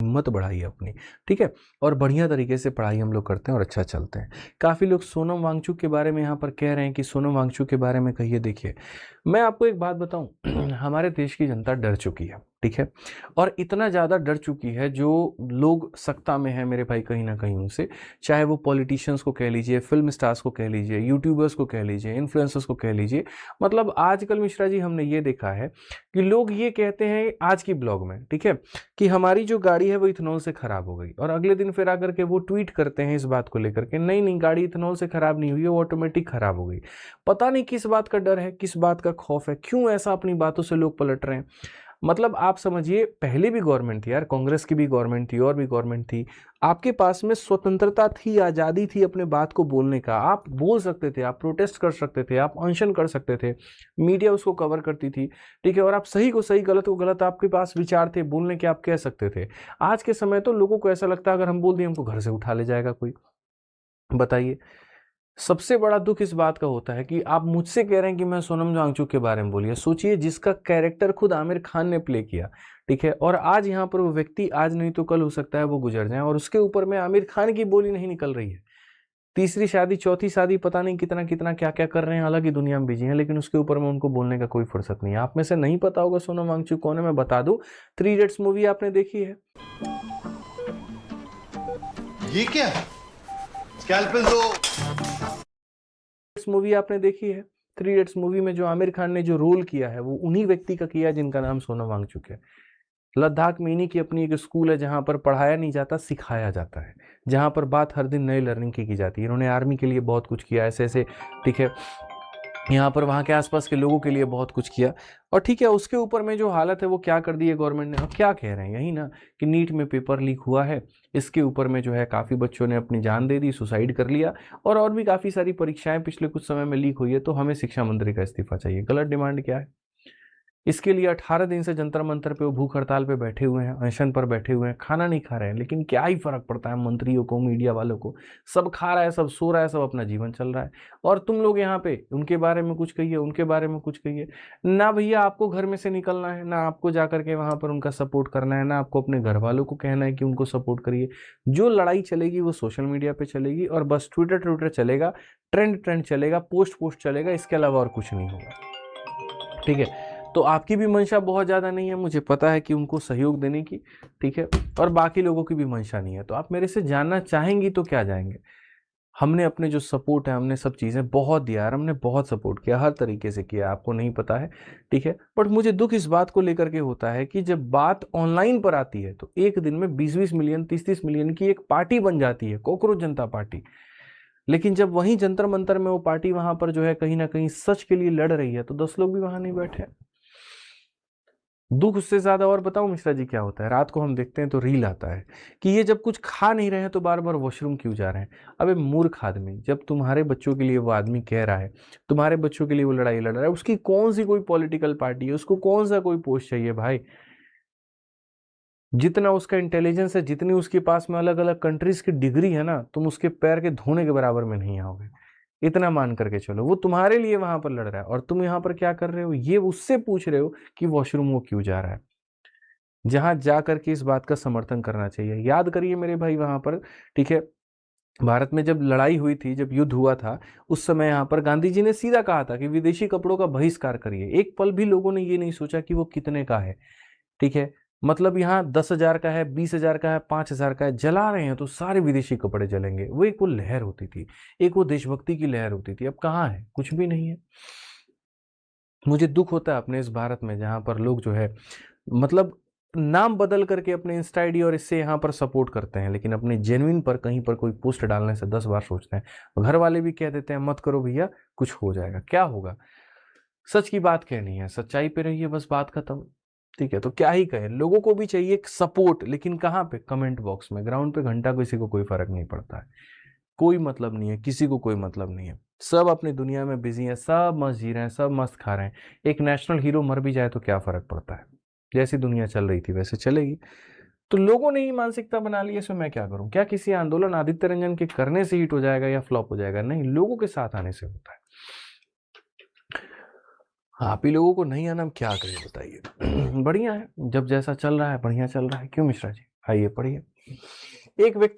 हिम्मत बढ़ाइए अपनी, ठीक है। और बढ़िया तरीके से पढ़ाई हम लोग करते हैं और अच्छा चलते हैं। काफ़ी लोग सोनम वांगचुक के बारे में यहाँ पर कह रहे हैं कि सोनम वांगचुक के बारे में कहिए। देखिए, मैं आपको एक बात बताऊं, हमारे देश की जनता डर चुकी है, ठीक है। और इतना ज़्यादा डर चुकी है, जो लोग सत्ता में है मेरे भाई कहीं ना कहीं उनसे, चाहे वो पॉलिटिशियंस को कह लीजिए, फिल्म स्टार्स को कह लीजिए, यूट्यूबर्स को कह लीजिए, इन्फ्लुएंसर्स को कह लीजिए। मतलब आजकल मिश्रा जी हमने ये देखा है कि लोग ये कहते हैं आज की ब्लॉग में, ठीक है, कि हमारी जो गाड़ी है वो इथेनॉल से खराब हो गई, और अगले दिन फिर आकर के वो ट्वीट करते हैं इस बात को लेकर के, नहीं नहीं गाड़ी इथेनॉल से खराब नहीं हुई है, वो ऑटोमेटिक खराब हो गई। पता नहीं किस बात का डर है, किस बात का खौफ है, क्यों ऐसा अपनी बातों से लोग पलट रहे हैं। मतलब आप समझिए, पहले भी गवर्नमेंट थी यार, कांग्रेस की भी गवर्नमेंट थी और भी गवर्नमेंट थी, आपके पास में स्वतंत्रता थी, आजादी थी अपने बात को बोलने का, आप बोल सकते थे, आप प्रोटेस्ट कर सकते थे, आप अनशन कर सकते थे, मीडिया उसको कवर करती थी, ठीक है। और आप सही को सही, गलत को गलत, आपके पास विचार थे बोलने के, आप कह सकते थे। आज के समय तो लोगों को ऐसा लगता है अगर हम बोल दिए हमको घर से उठा ले जाएगा कोई। बताइए, सबसे बड़ा दुख इस बात का होता है कि आप मुझसे कह रहे हैं कि मैं सोनम वांगचुक के बारे में बोलिए। सोचिए, जिसका कैरेक्टर खुद आमिर खान ने प्ले किया, ठीक है, और आज यहाँ पर वो व्यक्ति, आज नहीं तो कल हो सकता है वो गुजर जाए, और उसके ऊपर में आमिर खान की बोली नहीं निकल रही है। तीसरी शादी, चौथी शादी, पता नहीं कितना कितना क्या क्या कर रहे हैं, अलग ही दुनिया में बिजी हैं, लेकिन उसके ऊपर में उनको बोलने का कोई फुर्सत नहीं है। आप में से नहीं पता होगा सोनम वांगचुक कौन है, मैं बता दूं, 3 इडियट्स मूवी आपने देखी है? ये क्या स्कैल्पेल दो। इस मूवी आपने देखी है? 3 इडियट्स मूवी में जो आमिर खान ने जो रोल किया है, वो उन्हीं व्यक्ति का किया है जिनका नाम सोनम वांगचुक है। लद्दाख में इन्हीं की अपनी एक स्कूल है जहां पर पढ़ाया नहीं जाता, सिखाया जाता है, जहां पर बात हर दिन नई लर्निंग की जाती है। इन्होंने आर्मी के लिए बहुत कुछ किया, ऐसे ऐसे, ठीक है, यहाँ पर वहाँ के आसपास के लोगों के लिए बहुत कुछ किया। और ठीक है, उसके ऊपर में जो हालत है वो क्या कर दी है गवर्नमेंट ने। और क्या कह रहे हैं, यही ना कि नीट में पेपर लीक हुआ है, इसके ऊपर में जो है काफ़ी बच्चों ने अपनी जान दे दी, सुसाइड कर लिया, और भी काफ़ी सारी परीक्षाएं पिछले कुछ समय में लीक हुई है, तो हमें शिक्षा मंत्री का इस्तीफा चाहिए। गलत डिमांड क्या है? इसके लिए 18 दिन से जंतर मंतर पे वो भूख हड़ताल पे बैठे हुए हैं, अनशन पर बैठे हुए हैं, खाना नहीं खा रहे हैं, लेकिन क्या ही फर्क पड़ता है मंत्रियों को, मीडिया वालों को। सब खा रहा है, सब सो रहा है, सब अपना जीवन चल रहा है, और तुम लोग यहाँ पे उनके बारे में कुछ कहिए, उनके बारे में कुछ कहिए ना। भैया, आपको घर में से निकलना है ना, आपको जाकर के वहां पर उनका सपोर्ट करना है ना, आपको अपने घर वालों को कहना है कि उनको सपोर्ट करिए। जो लड़ाई चलेगी वो सोशल मीडिया पे चलेगी, और बस ट्विटर ट्विटर चलेगा, ट्रेंड ट्रेंड चलेगा, पोस्ट पोस्ट चलेगा, इसके अलावा और कुछ नहीं होगा, ठीक है। तो आपकी भी मंशा बहुत ज़्यादा नहीं है, मुझे पता है कि उनको सहयोग देने की, ठीक है, और बाकी लोगों की भी मंशा नहीं है। तो आप मेरे से जानना चाहेंगी तो क्या जाएंगे। हमने अपने जो सपोर्ट है, हमने सब चीज़ें बहुत दिया यार, हमने बहुत सपोर्ट किया, हर तरीके से किया, आपको नहीं पता है, ठीक है। बट मुझे दुख इस बात को लेकर के होता है कि जब बात ऑनलाइन पर आती है तो एक दिन में 20-20 मिलियन, 30-30 मिलियन की एक पार्टी बन जाती है, कॉकरोच जनता पार्टी। लेकिन जब वहीं जंतर मंतर में वो पार्टी वहां पर जो है कहीं ना कहीं सच के लिए लड़ रही है, तो 10 लोग भी वहां नहीं बैठे। दुख उससे ज्यादा और बताऊं मिश्रा जी क्या होता है, रात को हम देखते हैं तो रील आता है कि ये जब कुछ खा नहीं रहे हैं तो बार बार वॉशरूम क्यों जा रहे हैं। अबे मूर्ख आदमी, जब तुम्हारे बच्चों के लिए वो आदमी कह रहा है, तुम्हारे बच्चों के लिए वो लड़ाई लड़ रहा है, उसकी कौन सी कोई पॉलिटिकल पार्टी है, उसको कौन सा कोई पोस्ट चाहिए भाई। जितना उसका इंटेलिजेंस है, जितनी उसके पास में अलग अलग कंट्रीज की डिग्री है ना, तुम उसके पैर के धोने के बराबर में नहीं आओगे। इतना मान करके चलो, वो तुम्हारे लिए वहां पर लड़ रहा है, और तुम यहाँ पर क्या कर रहे हो, ये उससे पूछ रहे हो कि वॉशरूम वो क्यों जा रहा है, जहां जा करके इस बात का समर्थन करना चाहिए। याद करिए मेरे भाई वहां पर, ठीक है, भारत में जब लड़ाई हुई थी, जब युद्ध हुआ था, उस समय यहाँ पर गांधी जी ने सीधा कहा था कि विदेशी कपड़ों का बहिष्कार करिए। एक पल भी लोगों ने ये नहीं सोचा कि वो कितने का है, ठीक है। मतलब यहाँ 10,000 का है, 20,000 का है, 5,000 का है, जला रहे हैं तो सारे विदेशी कपड़े जलेंगे। वो एक वो लहर होती थी, एक वो देशभक्ति की लहर होती थी। अब कहाँ है, कुछ भी नहीं है। मुझे दुख होता है अपने इस भारत में, जहां पर लोग जो है, मतलब नाम बदल करके अपने इंस्टा आईडी और इससे यहाँ पर सपोर्ट करते हैं, लेकिन अपने जेन्युइन पर कहीं पर कोई पोस्ट डालने से 10 बार सोचते हैं। घर वाले भी कह देते हैं मत करो भैया, कुछ हो जाएगा, क्या होगा। सच की बात कहनी है, सच्चाई पे रहिए, बस बात खत्म, ठीक है। तो क्या ही कहें, लोगों को भी चाहिए सपोर्ट, लेकिन कहाँ पे, कमेंट बॉक्स में। ग्राउंड पे घंटा किसी को कोई फर्क नहीं पड़ता है, कोई मतलब नहीं है, किसी को कोई मतलब नहीं है। सब अपनी दुनिया में बिजी हैं, सब मस्त जी रहे हैं, सब मस्त खा रहे हैं। एक नेशनल हीरो मर भी जाए तो क्या फर्क पड़ता है, जैसी दुनिया चल रही थी वैसे चलेगी। तो लोगों ने ही मानसिकता बना ली है, इसमें मैं क्या करूं। क्या किसी आंदोलन आदित्य रंजन के करने से हिट हो जाएगा या फ्लॉप हो जाएगा? नहीं, लोगों के साथ आने से होता है। आप ही लोगों को नहीं आना, हम क्या करें बताइए। बढ़िया है, जब जैसा चल रहा है बढ़िया चल रहा है, क्यों मिश्रा जी। आइए पढ़िए। एक व्यक्ति